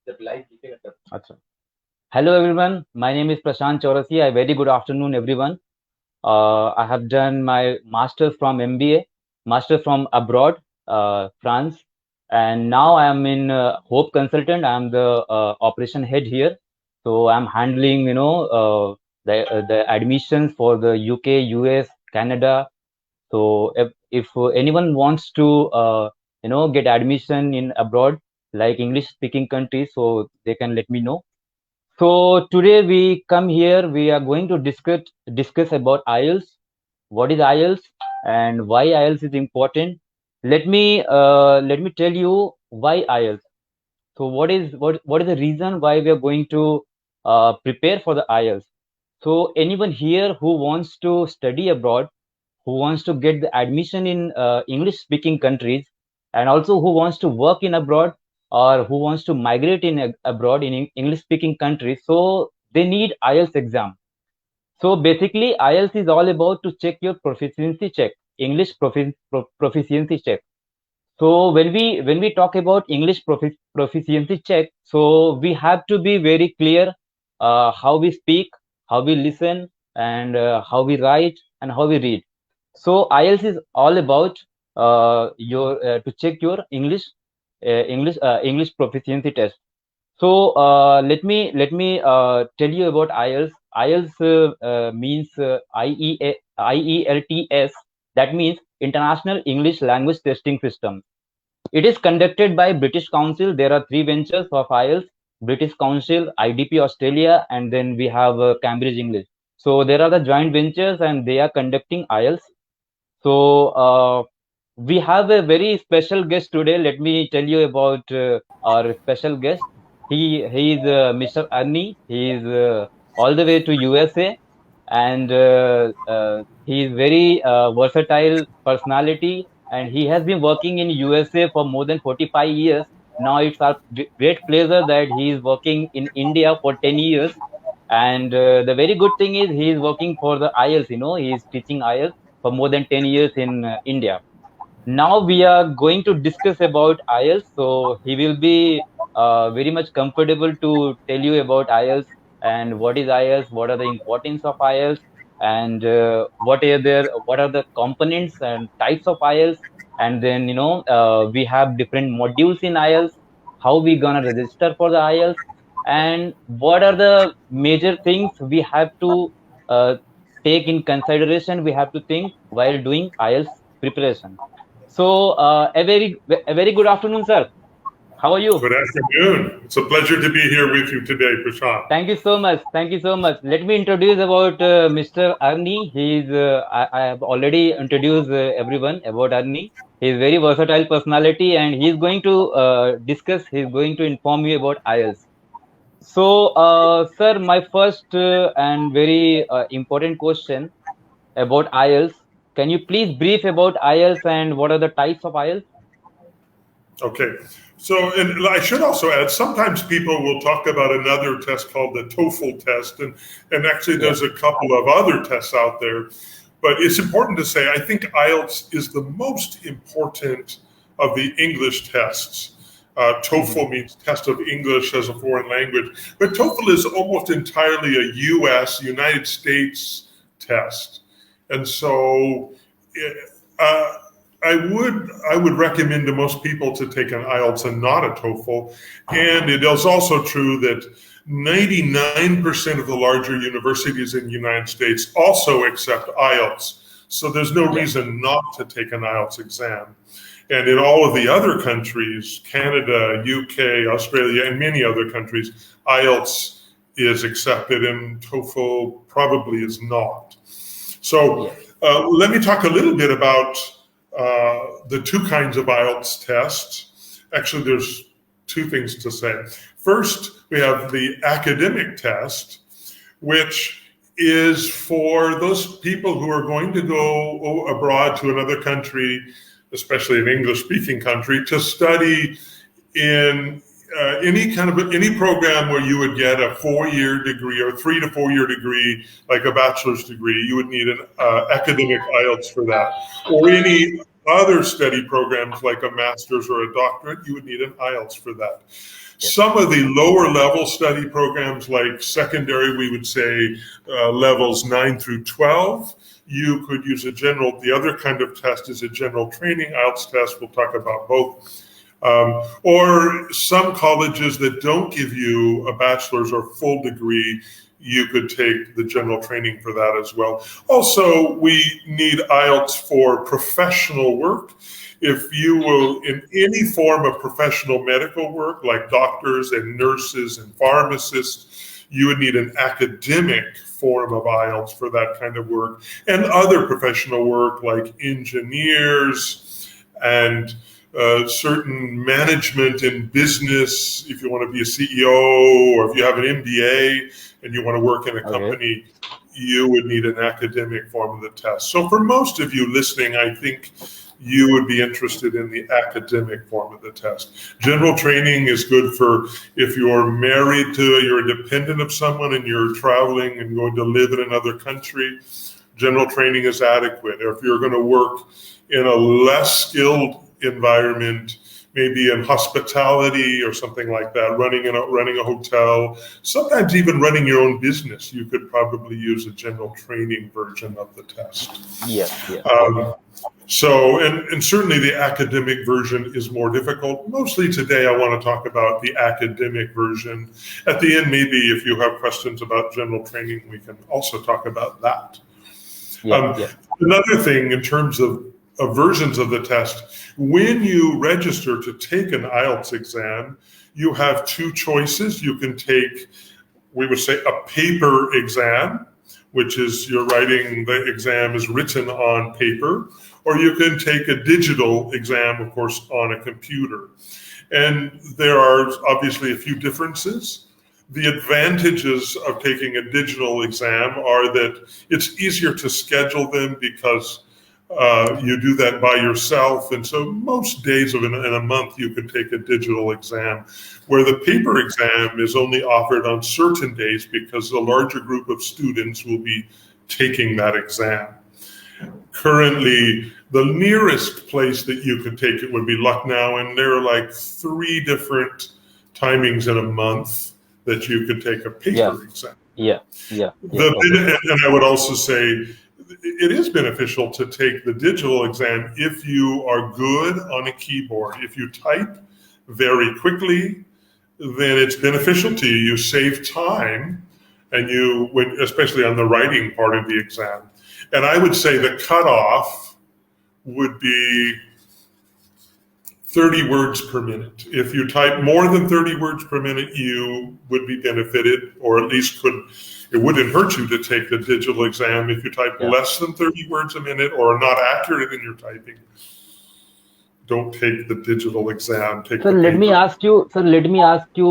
Acha. Hello everyone, my name is Prashant Chaurasi. A very good afternoon everyone. I have done my master's from MBA, master from abroad, France, and now I am in Hope Consultant. I am the operation head here, so I'm handling the admissions for the UK, US, Canada. So if anyone wants to get admission in abroad like English speaking countries, so they can let me know. So today we come here, we are going to discuss about IELTS. What is IELTS and why IELTS is important? Let me tell you why IELTS. So what is the reason why we are going to prepare for the IELTS? So anyone here who wants to study abroad, who wants to get the admission in English speaking countries, and also who wants to work in abroad or who wants to migrate in abroad in English speaking countries, so they need IELTS exam. So basically IELTS is all about to check your proficiency check, English proficiency check. So when we talk about English proficiency check, so we have to be very clear how we speak, how we listen, and how we write and how we read. So IELTS is all about your to check your English proficiency test. So let me tell you about IELTS. IELTS means IELTS. That means International English Language Testing System. It is conducted by British Council. There are three ventures of IELTS: British Council, IDP Australia, and then we have Cambridge English. So there are the joint ventures, and they are conducting IELTS. So we have a very special guest today. Let me tell you about our special guest. He is Mr. Arni. He is all the way to USA, and he is very versatile personality. And he has been working in USA for more than 45 years. Now it's our great pleasure that he is working in India for 10 years. And the very good thing is he is working for the IELTS. He is teaching IELTS for more than 10 years in India. Now we are going to discuss about IELTS. So he will be very much comfortable to tell you about IELTS and what is IELTS, what are the importance of IELTS, and what are the components and types of IELTS. And then we have different modules in IELTS. How we gonna register for the IELTS, and what are the major things we have to uh, take in consideration. We have to think while doing IELTS preparation. So, a very good afternoon, sir. How are you? Good afternoon. It's a pleasure to be here with you today, Prashant. Thank you so much. Thank you so much. Let me introduce about Mr. Arni. I have already introduced everyone about Arni. He is very versatile personality, and he is going to discuss. He is going to inform you about IELTS. So, sir, my first and very important question about IELTS. Can you please brief about IELTS and what are the types of IELTS? Okay. So, and I should also add, sometimes people will talk about another test called the TOEFL test, and actually there's a couple of other tests out there. But it's important to say, I think IELTS is the most important of the English tests. TOEFL means Test of English as a Foreign Language, but TOEFL is almost entirely a United States test. And so I would recommend to most people to take an IELTS and not a TOEFL. And it is also true that 99% of the larger universities in the United States also accept IELTS. So there's no reason not to take an IELTS exam. And in all of the other countries, Canada, UK, Australia, and many other countries, IELTS is accepted and TOEFL probably is not. So let me talk a little bit about the two kinds of IELTS tests. Actually, there's two things to say. First, we have the academic test, which is for those people who are going to go abroad to another country, especially an English-speaking country, to study in any program where you would get a 4-year degree or 3 to 4 year degree, like a bachelor's degree. You would need an academic IELTS for that. Or any other study programs like a master's or a doctorate, you would need an IELTS for that. Some of the lower level study programs, like secondary, we would say levels 9 through 12, you could use the other kind of test is a general training IELTS test. We'll talk about both. Or some colleges that don't give you a bachelor's or full degree, you could take the general training for that as well. Also, we need IELTS for professional work. If you will, in any form of professional medical work, like doctors and nurses and pharmacists, you would need an academic form of IELTS for that kind of work. And other professional work like engineers and certain management in business, if you want to be a CEO or if you have an MBA and you want to work in a company, you would need an academic form of the test. So for most of you listening, I think you would be interested in the academic form of the test. General training is good for if you're married to, you're a dependent of someone and you're traveling and going to live in another country. General training is adequate. Or if you're going to work in a less skilled environment, maybe in hospitality or something like that, running a hotel, sometimes even running your own business, you could probably use a general training version of the test. So, and certainly the academic version is more difficult. Mostly today, I want to talk about the academic version. At the end, maybe if you have questions about general training, we can also talk about that. Another thing in terms of versions of the test, when you register to take an IELTS exam, you have two choices. You can take, we would say, a paper exam, which is you're writing, the exam is written on paper, or you can take a digital exam, of course, on a computer. And there are obviously a few differences. The advantages of taking a digital exam are that it's easier to schedule them because you do that by yourself. And so most days in a month, you can take a digital exam, where the paper exam is only offered on certain days because a larger group of students will be taking that exam. Currently, the nearest place that you could take it would be Lucknow, and there are like 3 different timings in a month that you could take a paper exam. And I would also say it is beneficial to take the digital exam if you are good on a keyboard. If you type very quickly, then it's beneficial to you. You save time, and especially on the writing part of the exam. And I would say the cutoff would be 30 words per minute. If you type more than 30 words per minute, you would be benefited, or at least it wouldn't hurt you to take the digital exam. If you type less than 30 words a minute or are not accurate in your typing, don't take the digital exam. Let me ask you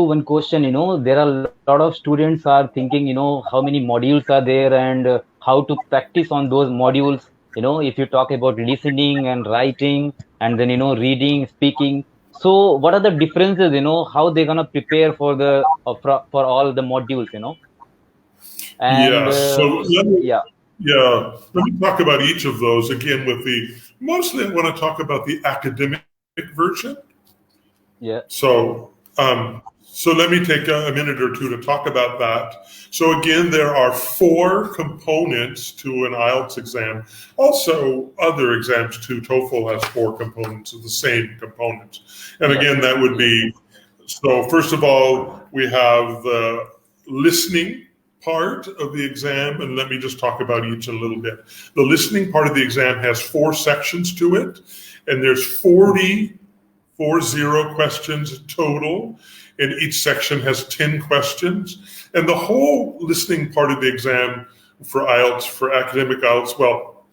one question. There are a lot of students are thinking, how many modules are there and how to practice on those modules. If you talk about listening and writing and then, reading, speaking. So what are the differences, how they're going to prepare for all the modules, And let me talk about each of those again mostly I want to talk about the academic version. So let me take a minute or two to talk about that. So again, there are 4 components to an IELTS exam. Also, other exams too. TOEFL has 4 components of the same components. And again, that would be, so first of all, we have the listening part of the exam, and let me just talk about each a little bit. The listening part of the exam has 4 sections to it, and there's 40 questions total, and each section has 10 questions. And the whole listening part of the exam for IELTS, for academic IELTS, well,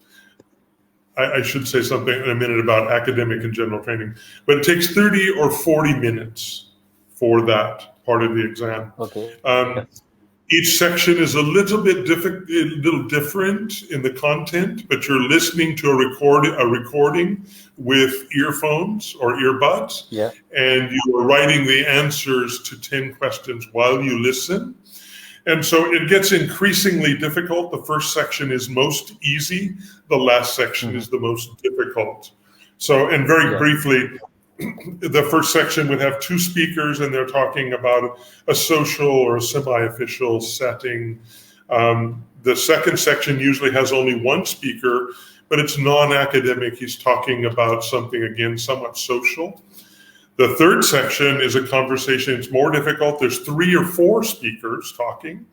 I should say something in a minute about academic and general training, but it takes 30 or 40 minutes for that part of the exam. Each section is a little different in the content, but you're listening to a recording with earphones or earbuds, and you are writing the answers to 10 questions while you listen. And so it gets increasingly difficult. The first section is most easy. The last section is the most difficult. So, and very briefly, the first section would have two speakers, and they're talking about a social or a semi-official setting. The second section usually has only one speaker, but it's non-academic. He's talking about something, again, somewhat social. The third section is a conversation. It's more difficult. There's 3 or 4 speakers talking.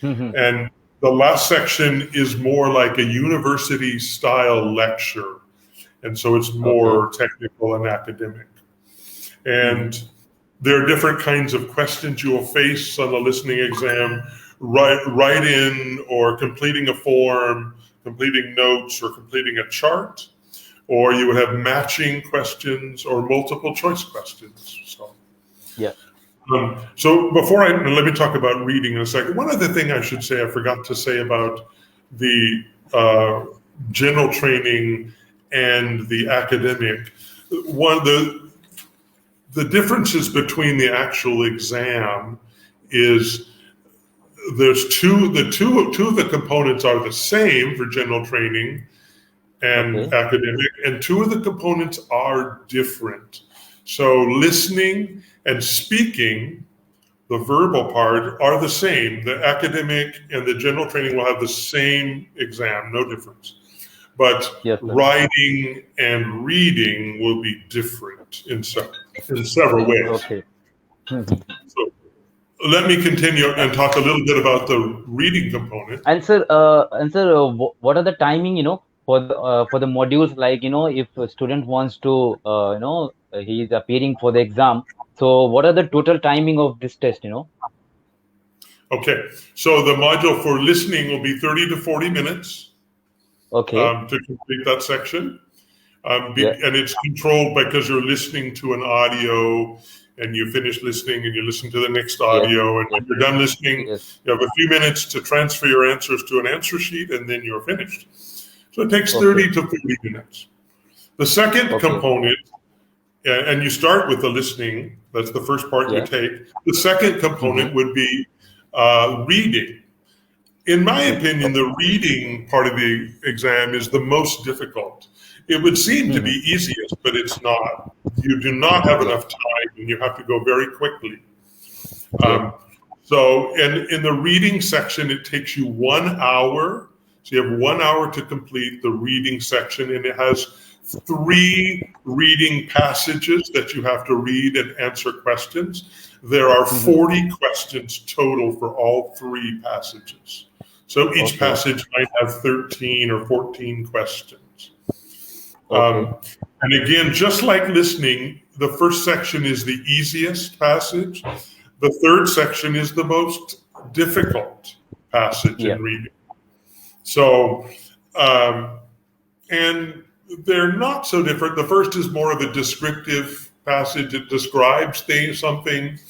And the last section is more like a university-style lecture. And so it's more technical and academic. And there are different kinds of questions you will face on the listening exam. Write in or completing a form, completing notes, or completing a chart. Or you would have matching questions or multiple choice questions. So, Yeah. So let me talk about reading in a second. One other thing I should say, I forgot to say about the general training and the academic. One of the differences between the actual exam is there's two of the components are the same for general training and academic, and 2 of the components are different. So listening and speaking, the verbal part, are the same. The academic and the general training will have the same exam, no difference. But writing and reading will be different in several ways. Okay. So let me continue and talk a little bit about the reading component. And sir, what are the timing, for the modules? Like, if a student wants to, he is appearing for the exam. So what are the total timing of this test? Okay, so the module for listening will be 30 to 40 minutes. To complete that section. And it's controlled because you're listening to an audio and you finish listening and you listen to the next audio. And when you're done listening, you have a few minutes to transfer your answers to an answer sheet, and then you're finished. So it takes 30 to 40 minutes. The second component, and you start with the listening, that's the first part you take. The second component would be reading. In my opinion, the reading part of the exam is the most difficult. It would seem to be easiest, but it's not. You do not have enough time, and you have to go very quickly. So in the reading section, it takes you 1 hour. So you have 1 hour to complete the reading section, and it has 3 reading passages that you have to read and answer questions. There are 40 questions total for all 3 passages. So each passage might have 13 or 14 questions. And again, just like listening, the first section is the easiest passage. The third section is the most difficult passage in reading. So, and they're not so different. The first is more of a descriptive passage. It describes something.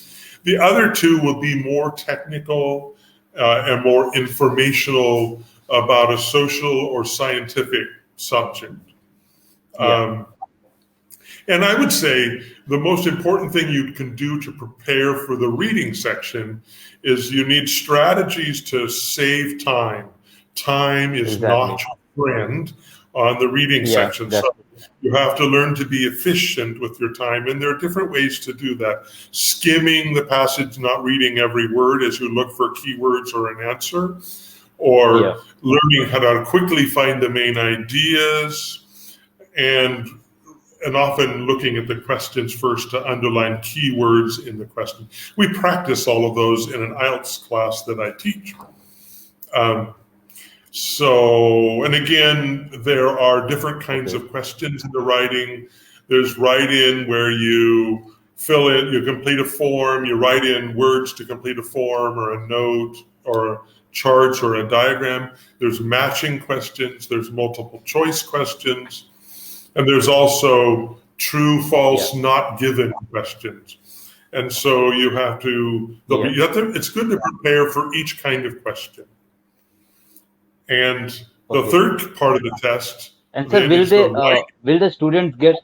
The other 2 will be more technical and more informational about a social or scientific subject. And I would say the most important thing you can do to prepare for the reading section is you need strategies to save time. Time is not your friend on the reading section. So you have to learn to be efficient with your time, and there are different ways to do that. Skimming the passage, not reading every word as you look for keywords or an answer, or learning how to quickly find the main ideas, and often looking at the questions first to underline keywords in the question. We practice all of those in an Ielts class that I teach. So, and again, there are different kinds of questions in the writing. There's write-in where you fill in, you complete a form, you write in words to complete a form or a note or charts or a diagram. There's matching questions, there's multiple choice questions, and there's also true, false, not given questions. And so you have to, it's good to prepare for each kind of question. And the third part of the test. And sir, will the students get?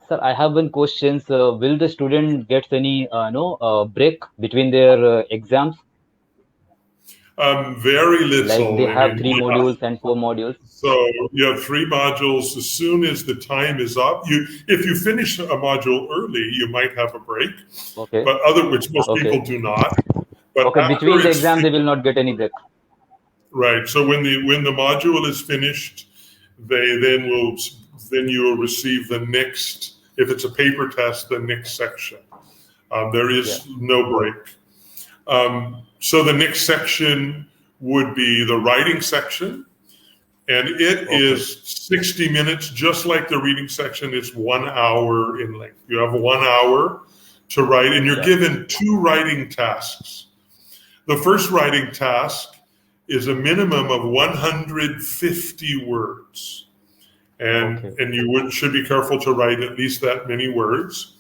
Sir, I have one question. Will the student get any break between their exams? Very Like little they in have three India. modules and four modules. So you have three modules. As soon as the time is up, if you finish a module early, you might have a break, Okay. but which most Okay. people do not. But Okay. after Between the it's exam, they will not get any break. right, so when the module is finished, they then you will receive the next. If it's a paper test, the next section. There Yeah. is no break. So the next section would be the writing section, and it Okay. is 60 minutes, just like the reading section. It's 1 hour in length. You have 1 hour to write, and you're Yeah. given two writing tasks. The first writing task is a minimum of 150 words, and Okay. you should be careful to write at least that many words.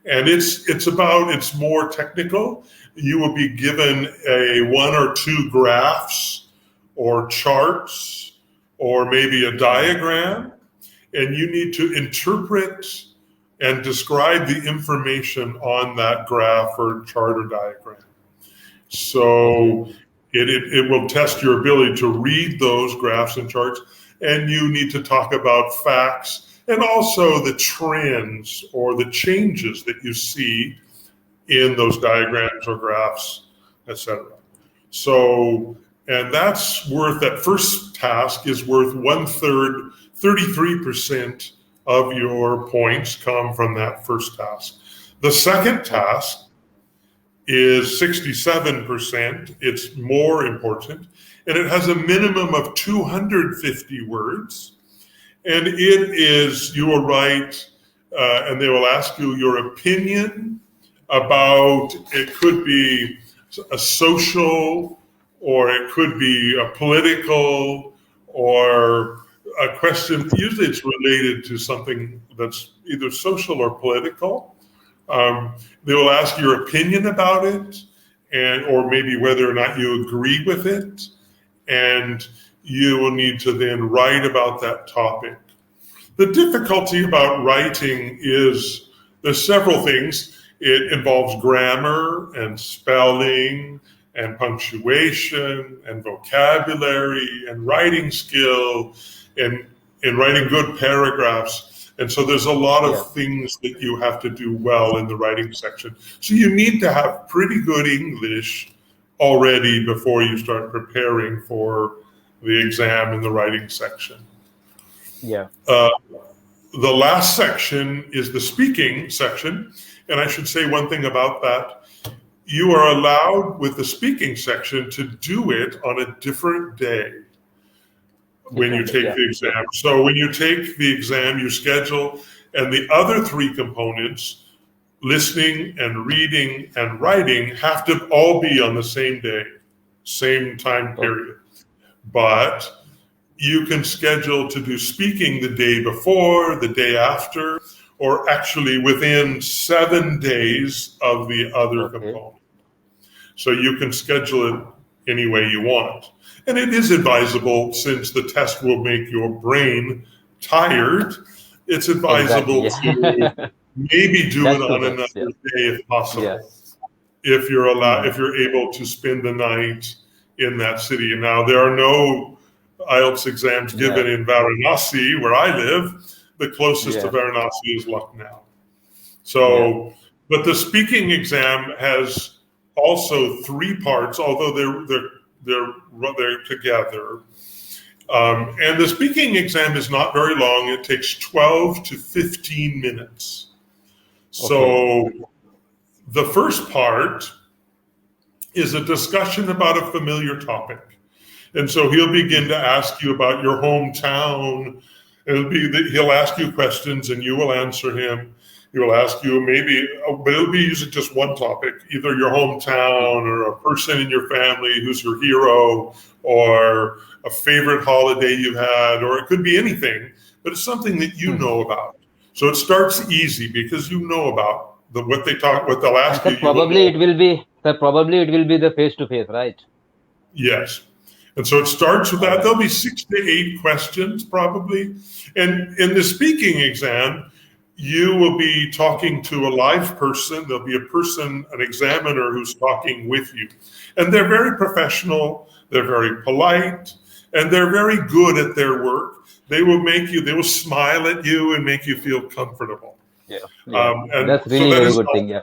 And it's more technical. You will be given a one or two graphs or charts or maybe a diagram, and you need to interpret and describe the information on that graph or chart or diagram. So it will test your ability to read those graphs and charts, and you need to talk about facts and also the trends or the changes that you see in those diagrams or graphs, etc. So, and that first task is worth 1/3, 33% of your points come from that first task. The second task is 67%. It's more important, and it has a minimum of 250 words. And it is, you will write, and they will ask you your opinion about, it could be a social, or it could be a political, or a question. Usually it's related to something that's either social or political. They will ask your opinion about it, or maybe whether or not you agree with it, and you will need to then write about that topic. The difficulty about writing is there's several things. It involves grammar and spelling and punctuation and vocabulary and writing skill and writing good paragraphs. And so there's a lot of things that you have to do well in the writing section. So you need to have pretty good English already before you start preparing for the exam in the writing section. Yeah. The last section is the speaking section. And I should say one thing about that. You are allowed with the speaking section to do it on a different day when you take the exam. So when you take the exam, you schedule, and the other three components, listening and reading and writing, have to all be on the same day, same time period. But you can schedule to do speaking the day before, the day after, or actually within 7 days of the other component. So you can schedule it any way you want. And it is advisable, since the test will make your brain tired, it's advisable to maybe do it on another day if possible. If you're able to spend the night in that city. Now, there are no IELTS exams given in Varanasi, where I live. The closest to Varanasi is Lucknow. So, but the speaking exam has also 3 parts, although they're together. And the speaking exam is not very long. It takes 12 to 15 minutes. So the first part is a discussion about a familiar topic. And so he'll begin to ask you about your hometown. He'll ask you questions and you will answer him. He will ask you but it'll be usually just one topic, either your hometown or a person in your family who's your hero, or a favorite holiday you had, or it could be anything, but it's something that you know about. So it starts easy because you know about what they'll ask you. Probably it will be the face-to-face, right? Yes. And so it starts with that. There'll be 6 to 8 questions probably. And in the speaking exam, you will be talking to a live person. There'll be a person, an examiner who's talking with you. And they're very professional, they're very polite, and they're very good at their work. They will smile at you and make you feel comfortable. Yeah. And That's so really that very is good thing. Yeah.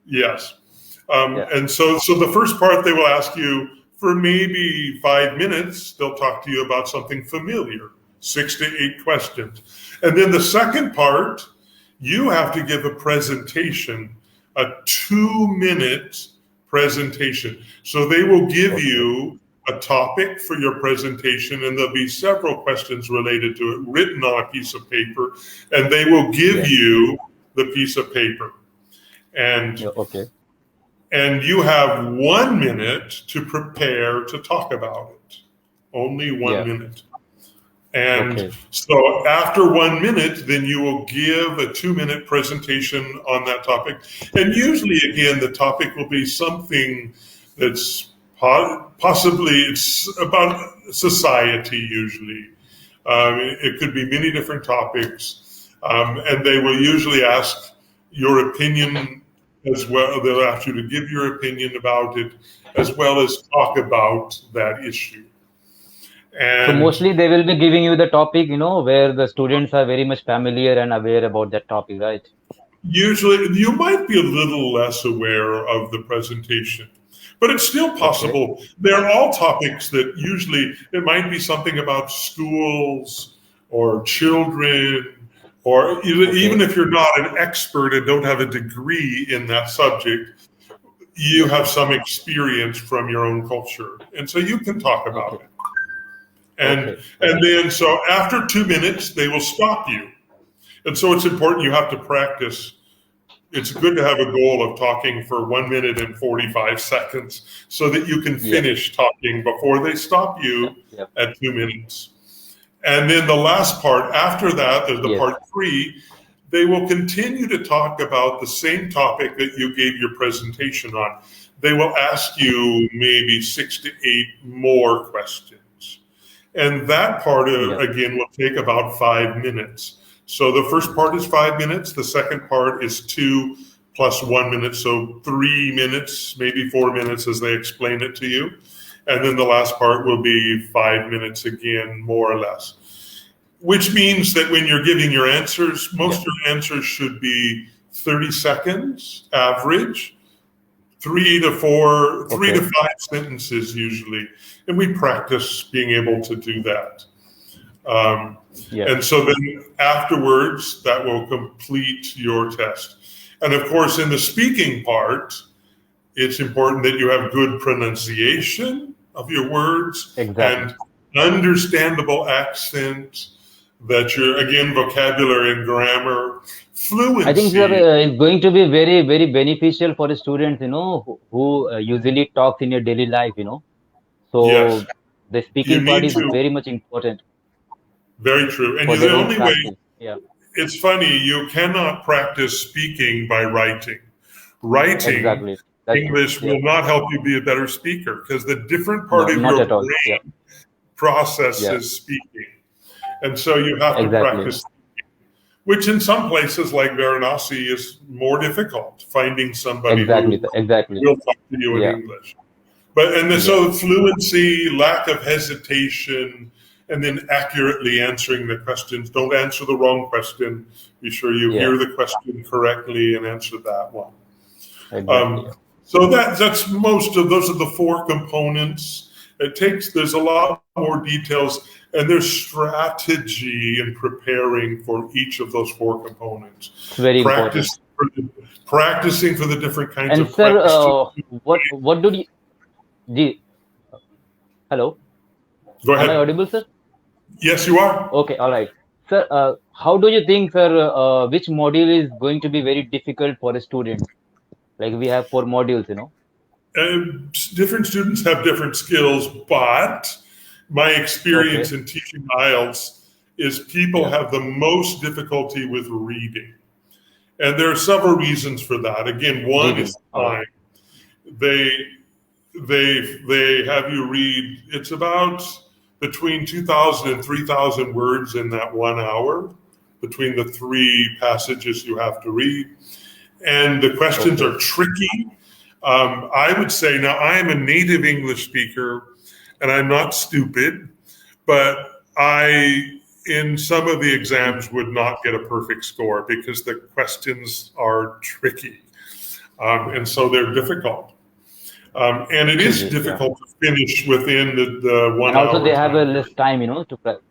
yes. Yeah. And so the first part they will ask you for maybe 5 minutes, they'll talk to you about something familiar, 6 to 8 questions. And then the second part, you have to give a presentation, a 2-minute presentation. So they will give you a topic for your presentation, and there'll be several questions related to it written on a piece of paper, and they will give you the piece of paper. And you have 1 minute to prepare to talk about it. Only 1 minute. And so after 1 minute, then you will give a 2-minute presentation on that topic. And usually, again, the topic will be something that's possibly it's about society usually. It could be many different topics. And they will usually ask your opinion as well. They'll ask you to give your opinion about it, as well as talk about that issue. And so mostly they will be giving you the topic, where the students are very much familiar and aware about that topic, right? Usually, you might be a little less aware of the presentation, but it's still possible. They're all topics that usually it might be something about schools or children, or even if you're not an expert and don't have a degree in that subject, you have some experience from your own culture. And so you can talk about it. And then, so after 2 minutes, they will stop you. And so it's important, you have to practice. It's good to have a goal of talking for 1 minute and 45 seconds so that you can finish talking before they stop you at 2 minutes. And then the last part, after that, there's the part 3, they will continue to talk about the same topic that you gave your presentation on. They will ask you maybe 6 to 8 more questions. And that part, again, will take about 5 minutes. So the first part is 5 minutes. The second part is 2 plus 1 minute. So 3 minutes, maybe 4 minutes as they explain it to you. And then the last part will be 5 minutes again, more or less. Which means that when you're giving your answers, most of your answers should be 30 seconds average. 3 to 5 sentences usually. And we practice being able to do that. And so then afterwards, that will complete your test. And of course, in the speaking part, it's important that you have good pronunciation of your words and understandable accent, that you're, again, vocabulary and grammar, fluency. I think it's going to be very, very beneficial for the students, who usually talks in your daily life, So the speaking part is very much important. Very true. And the only way, it's funny, you cannot practice speaking by writing. Writing, English will not help you be a better speaker because the different part of your brain processes speaking. And so you have to practice speaking, which in some places like Varanasi is more difficult, finding somebody who will talk to you in English. So fluency, lack of hesitation, and then accurately answering the questions. Don't answer the wrong question. Be sure you hear the question correctly and answer that one. So that's those are the 4 components. There's a lot more details, and there's strategy in preparing for each of those 4 components. It's very important. Practicing for the different kinds of sir, what do you... Hello? Go ahead. Am I audible, sir? Yes, you are. Okay, all right. Sir, how do you think, sir, which module is going to be very difficult for a student? Like we have 4 modules, Different students have different skills, but my experience in teaching IELTS is people have the most difficulty with reading. And there are several reasons for that. Again, one is time. They have you read, it's about between 2,000 and 3,000 words in that 1 hour between the three passages you have to read. And the questions are tricky. I would say, now I am a native English speaker and I'm not stupid, but I, in some of the exams, would not get a perfect score because the questions are tricky. And so they're difficult. And it is difficult to finish within the 1 hour. And also they have a less time, to practice.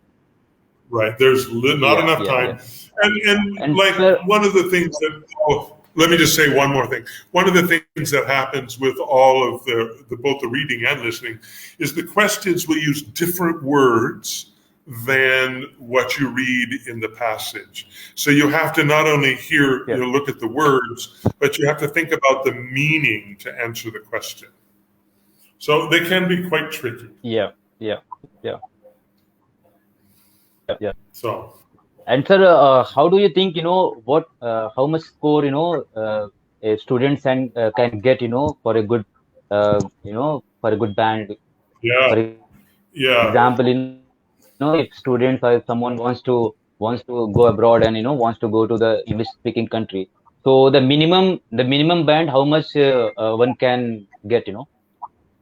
Right. There's not enough time. And like one of the things that, let me just say one more thing. One of the things that happens with all of both the reading and listening is the questions will use different words than what you read in the passage. So you have to not only look at the words, but you have to think about the meaning to answer the question. So they can be quite tricky. Yeah. So. And sir, how do you think, how much score, a student can get, for a good, for a good band? For example, if students or someone wants to go abroad and, wants to go to the English speaking country. So the minimum band, how much one can get,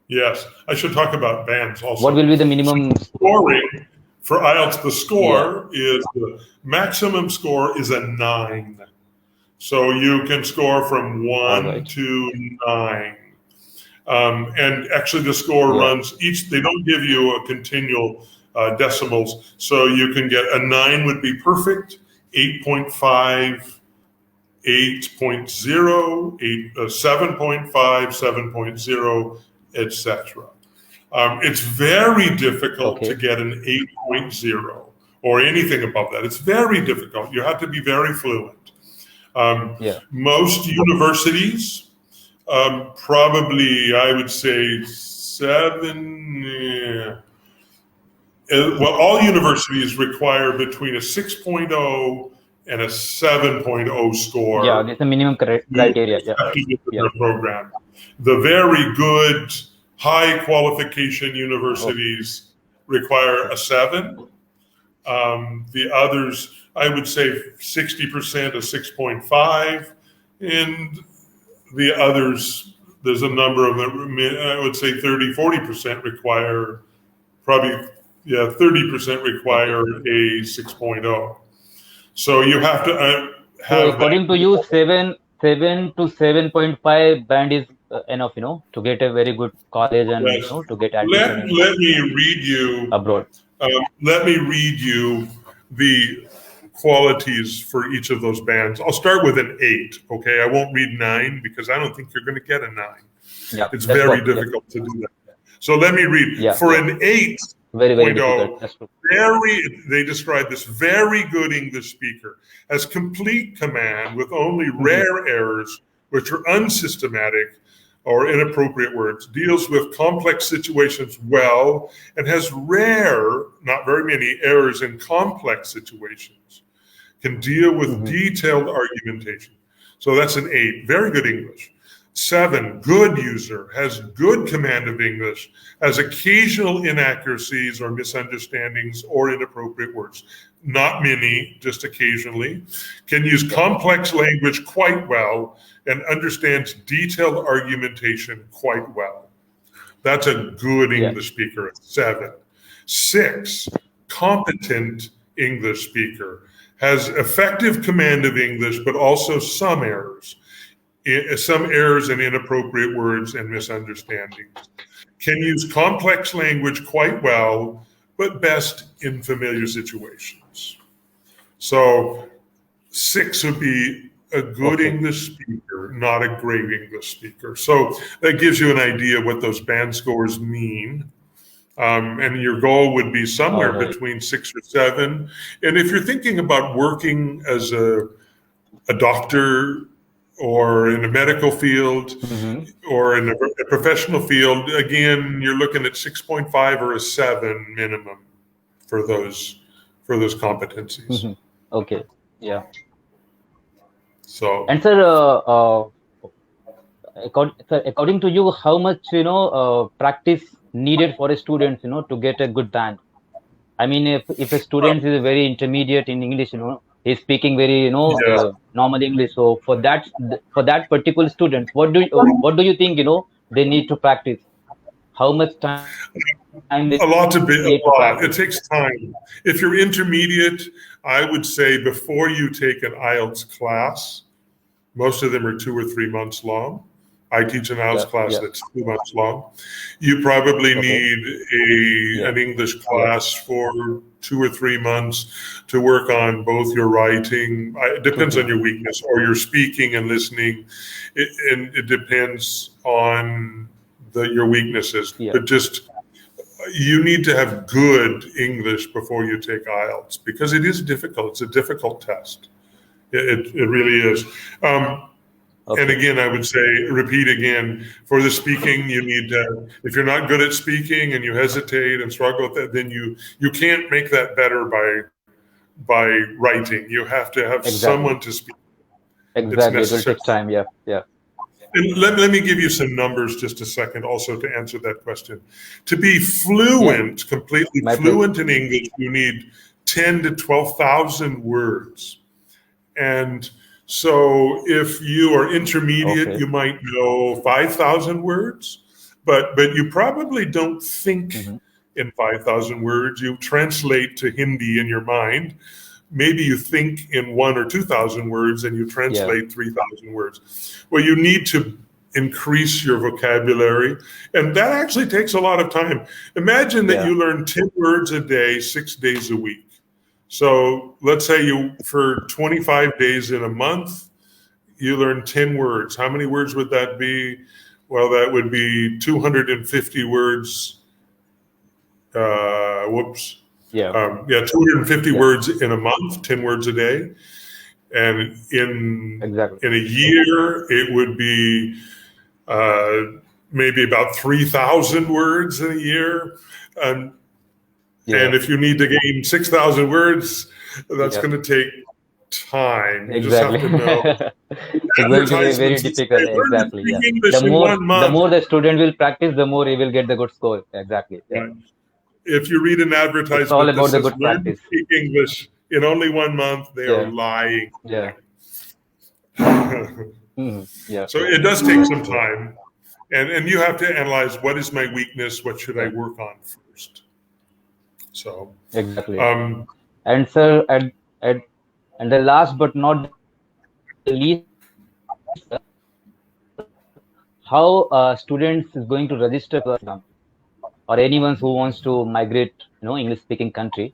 Yes, I should talk about bands also. What will be the minimum scoring? For Ielts, the score is the maximum score is a 9. So you can score from 1 to 9. And actually the score runs they don't give you a continual decimals. So you can get a 9 would be perfect, 8.5, 8.0, 7.5, 7.0, etc. It's very difficult to get an 8.0 or anything above that. It's very difficult. You have to be very fluent. Most universities, probably I would say 7. All universities require between a 6.0 and a 7.0 score. Yeah, that's the minimum criteria. Program. The very good high qualification universities require a 7. The others, I would say 60% a 6.5, and the others, there's a number of them, I would say 30-40% require, probably 30% require a 6.0. So you have to have. So according to you, 7 to 7.5 band is enough, to get a very good college and to get admission. Let me read you abroad. Let me read you the qualities for each of those bands. I'll start with an 8. Okay, I won't read 9 because I don't think you're going to get a 9. It's very difficult to do that. So let me read for an 8. Very difficult. They describe this very good English speaker has complete command with only rare errors which are unsystematic or inappropriate words, deals with complex situations well, and has rare, not very many, errors in complex situations, can deal with detailed argumentation. So that's an 8, very good English. 7, good user, has good command of English, has occasional inaccuracies or misunderstandings or inappropriate words. Not many, just occasionally. Can use complex language quite well and understands detailed argumentation quite well. That's a good English speaker, 7. 6, competent English speaker, has effective command of English, but also some errors and inappropriate words and misunderstandings. Can use complex language quite well, but best in familiar situations. So 6 would be a good English speaker, not a great English speaker. So that gives you an idea what those band scores mean. And your goal would be somewhere between 6 or 7. And if you're thinking about working as a doctor or in a medical field or in a professional field, again, you're looking at 6.5 or a 7 minimum for those competencies. Okay. Yeah. So. And sir, according to you, how much practice needed for a student, to get a good band? I mean, if a student is very intermediate in English, He's speaking very, Yeah. normal English. So for that particular student, what do you think, they need to practice? How much time they need to practice? A lot. It takes time. If you're intermediate, I would say before you take an IELTS class, most of them are 2 or 3 months long. I teach an IELTS Yeah, class yeah. that's 2 months long. You probably Okay. need Yeah, an English class for 2 or 3 months to work on both your writing. It two, depends three on your months. weakness, or your speaking and listening. And it depends on your weaknesses. Yeah, But just you need to have good English before you take IELTS, because it is difficult. It's a difficult test. It really is. And okay. again, I would say, repeat again, for the speaking, you need to, if you're not good at speaking and you hesitate and struggle with that, then you can't make that better by writing. You have to have Exactly. someone to speak. It's Exactly. It will necessary. take time. Yeah, yeah, And let me give you some numbers just a second also to answer that question. To be yeah. completely My pleasure. fluent in English, you need 10 to 12,000 words. And so if you are intermediate, Okay. you might know 5,000 words, but you probably don't think Hmm. in 5,000 words. You translate to Hindi in your mind. Maybe you think in 1 or 2,000 words and you Yeah, translate 3,000 words. Well, you need to increase your vocabulary, and that actually takes a lot of time. Imagine that yeah. you learn 10 words a day, 6 days a week. So let's say for 25 days in a month, you learn 10 words. How many words would that be? Well, that would be 250 words. Whoops. Yeah, 250 yeah. words in a month, 10 words a day. And Exactly. in a year, it would be uh, maybe about 3,000 words in a year. And Yeah, if you need to gain 6,000 words, that's yeah. going to take time. You just have Exactly. to know. It's going to be very Advertisements that say, difficult. learn to Exactly. speak Yeah. English in one The month. more the student will practice, the more he will get the good score. Exactly. Yeah. Right. If you read an It's all advertisement that about the says, good learn to practice. speak English in only one month, they are Yeah. lying. Yeah. Yeah. So it does take some time. And you have to analyze, what is my weakness? What should I Yeah. work on first? So, Exactly. um, And sir, at and the last but not the least, how students is going to register for exam, or anyone who wants to migrate, English speaking country,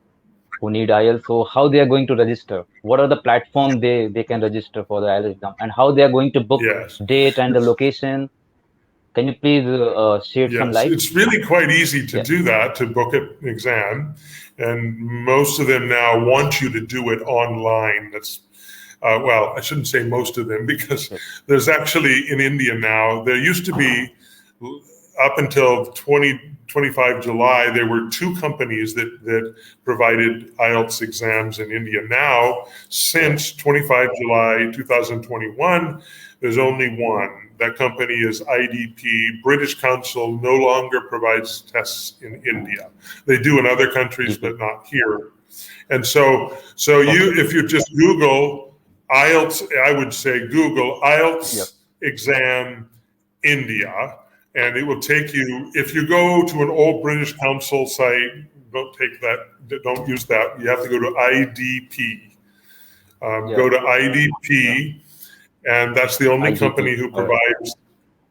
who need IELTS. So how they are going to register? What are the platform they can register for the IELTS exam, and how they are going to book yes. date and the location? Can you please shed some Yes, light? it's really quite easy to Yeah. do that, to book an exam. And most of them now want you to do it online. Well, I shouldn't say most of them, because Okay. there's actually, in India now, there used to be, up until 25 July, there were two companies that provided IELTS exams in India. Now, Yeah. since 25 July 2021, there's only one. That company is IDP. British Council no longer provides tests in India. They do in other countries, DP. but not here. And so Okay. if you just Google IELTS, I would say Google Yeah. IELTS exam India, and it will take you, if you go to an old British Council site, don't use that. You have to go to IDP. Yeah. Go to Yeah. IDP, and that's the only IDP. company who All right. provides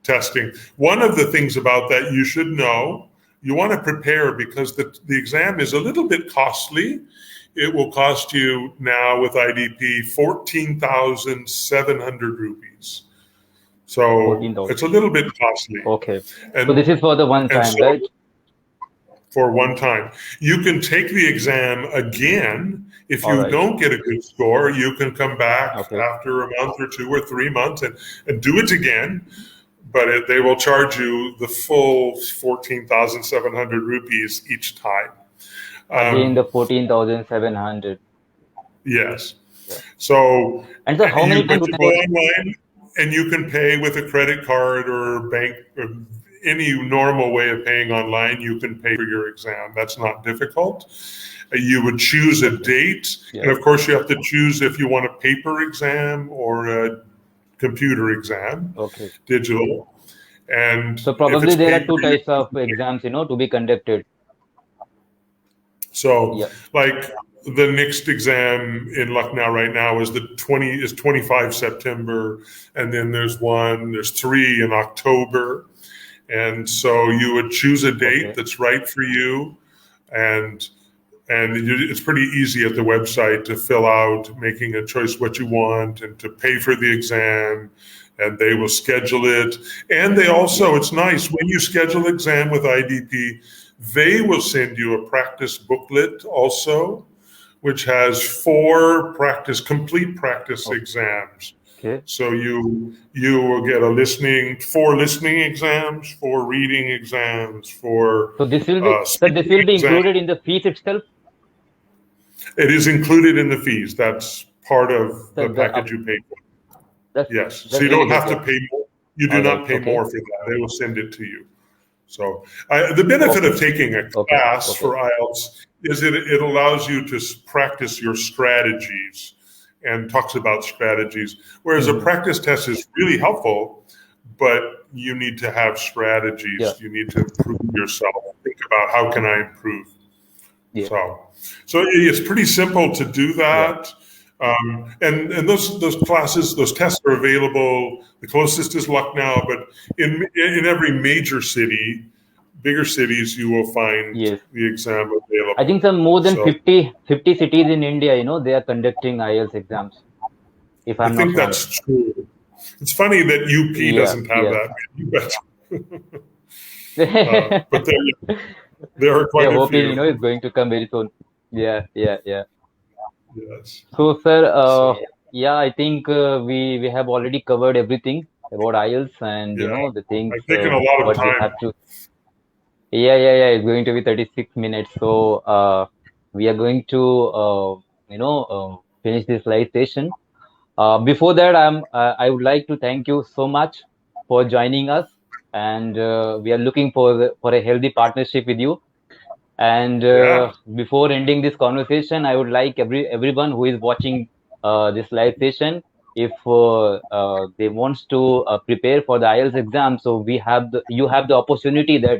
testing. One of the things about that you should know, you want to prepare, because the exam is a little bit costly. It will cost you now with IDP 14,700 rupees. So 14,000. it's a little bit costly. Okay. So And this is for the one and time, so right? for one time, you can take the exam again. If All you right. don't get a good score, you can come back Okay. after a month or 2 or 3 months and do it again. But they will charge you the full 14,700 rupees each time. Again, the Um, 14,700. yes. Yeah. So, And so how many but times you we go can? online and you can pay with a credit card or bank, or any normal way of paying online, you can pay for your exam. That's not difficult. You would choose a date, and of course you have to choose if you want a paper exam or a computer exam, digital. And so probably there are two types of exams, to be conducted. So like the next exam in Lucknow right now is 25 September, and then there's three in October. And so you would choose a date that's right for you, and it's pretty easy at the website to fill out, making a choice what you want and to pay for the exam, and they will schedule it. And they also, it's nice, when you schedule exam with IDP, they will send you a practice booklet also, which has complete practice exams. So you will get four listening exams, 4 reading exams, So this will be included in the fees itself? It is included in the fees. That's part of the package you pay for. Yes. So you don't have to pay more. You do not pay more for that. They will send it to you. So the benefit of taking a class for IELTS is it allows you to practice your strategies and talks about strategies, whereas a practice test is really helpful, but you need to have strategies. You need to improve yourself. Think about how can I improve. So it's pretty simple to do that. And those classes, those tests are available. The closest is Lucknow, but in every major city, bigger cities, you will find the exam available. I think some more than 50 cities in India, they are conducting IELTS exams. If I'm not wrong. I think that's true. It's funny that UP doesn't have that. But there are quite a few. It's going to come very soon. Yeah. Yes. So, sir, I think we have already covered everything about IELTS and the things. I've taken a lot of time. It's going to be 36 minutes. So we are going to finish this live session. Before that, I would like to thank you so much for joining us, and we are looking for a healthy partnership with you. And before ending this conversation, I would like everyone who is watching this live session, if they wants to prepare for the IELTS exam, so you have the opportunity that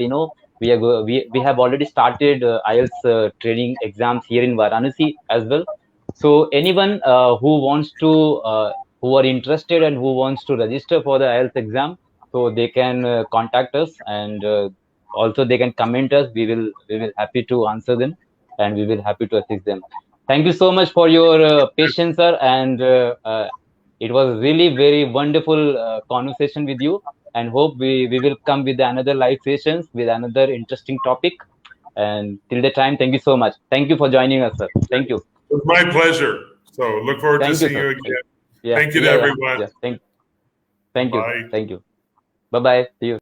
we have already started IELTS training exams here in Varanasi as well. So anyone who are interested and who wants to register for the IELTS exam, so they can contact us, and also they can comment us. We will happy to answer them, and we will happy to assist them. Thank you so much for your patience, sir, and it was really very wonderful conversation with you, and hope we will come with another live sessions with another interesting topic. And till the time, thank you so much. Thank you for joining us, sir. Thank you. It was my pleasure. So look forward to seeing you again. Thank you to everyone. Thank you. Thank you. Bye-bye. See you.